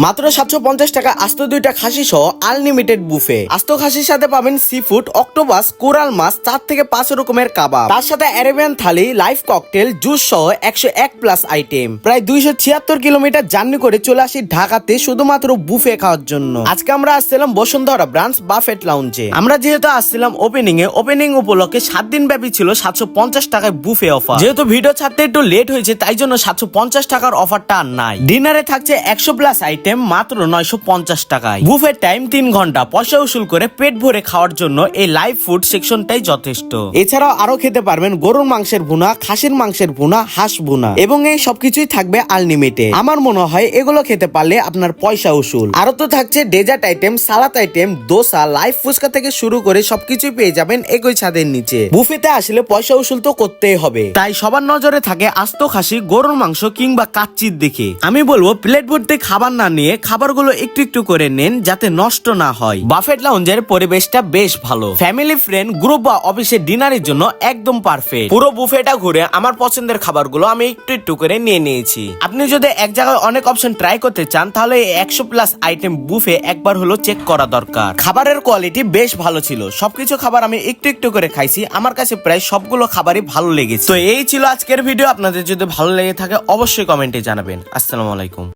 মাত্র 750 টাকা আস্ত দুইটা খাসি সহ আনলিমিটেড বুফে। আস্ত খাসির সাথে পাবেন সি ফুড, অক্টোপাস, কোরাল মাছ, 4 থেকে 5 রকমের কাবাব, তার সাথে আরেবিয়ান থালি, লাইভ ককটেল, জুস সহ 101 প্লাস আইটেম। প্রায় 276 কিলোমিটার জার্নি করে চলে আসি ঢাকাতে শুধুমাত্র বুফে খাওয়ার জন্য। আজকে আমরা আসছিলাম বসুন্ধরা ব্রাঞ্চ বাফেট লাউঞ্জে। আমরা যেহেতু আসছিলাম ওপেনিং উপলক্ষে 7 দিন ব্যাপী ছিল 750 টাকায় বুফে অফার। যেহেতু ভিডিও ছাড়তে একটু লেট হয়েছে তাই জন্য 750 টাকার অফারটা আর নাই। ডিনারে থাকছে 100 প্লাস আইটেম মাত্র 950 টাকায়। বুফের টাইম 3 ঘন্টা। পয়সা উসুল করে পেট ভরে খাওয়ার জন্য এই লাইভ ফুড সেকশনটাই যথেষ্ট। এছাড়াও আরো খেতে পারবেন গরুর মাংসের ভুনা, খাসির মাংসের ভুনা, হাঁস ভুনা, এবং এই সবকিছুই থাকবে আনলিমিটেড। আমার মনে হয় এগুলো খেতে পারলে আপনার পয়সা উসুল। আরো তো থাকছে ডেজার্ট আইটেম, সালাদ আইটেম, দোসা, লাইভ ফুচকা থেকে শুরু করে সবকিছুই পেয়ে যাবেন একই ছাদের নিচে। বুফেতে আসলে পয়সা উসুল তো করতেই হবে, তাই সবার নজরে থাকে আস্ত খাসি, গরুর মাংস কিংবা কাচ্চির দিকে। আমি বলবো প্লেট ভর্তি খাবার না নিয়ে খাবারগুলো একটু একটু করে নেন যাতে নষ্ট না হয়। বাফেট লাউঞ্জের পরিবেশটা বেশ ভালো। ফ্যামিলি, ফ্রেন্ড, গ্রুপ বা অফিসের ডিনারের জন্য একদম পারফেক্ট। পুরো বুফেটা ঘুরে আমার পছন্দের খাবারগুলো আমি একটু একটু করে নিয়ে নিয়েছি। আপনি যদি এক জায়গায় অনেক অপশন ট্রাই করতে চান তাহলে এই 100 প্লাস আইটেম বুফে একবার হলো চেক করা দরকার। খাবারের কোয়ালিটি বেশ ভালো ছিল। সবকিছু খাবার আমি একটু একটু করে খাইছি। আমার কাছে প্রায় সবগুলো খাবারই ভালো লেগেছে। তো এই ছিল আজকের ভিডিও। আপনাদের যদি ভালো লেগে থাকে অবশ্যই কমেন্টে জানাবেন। আসসালামু আলাইকুম।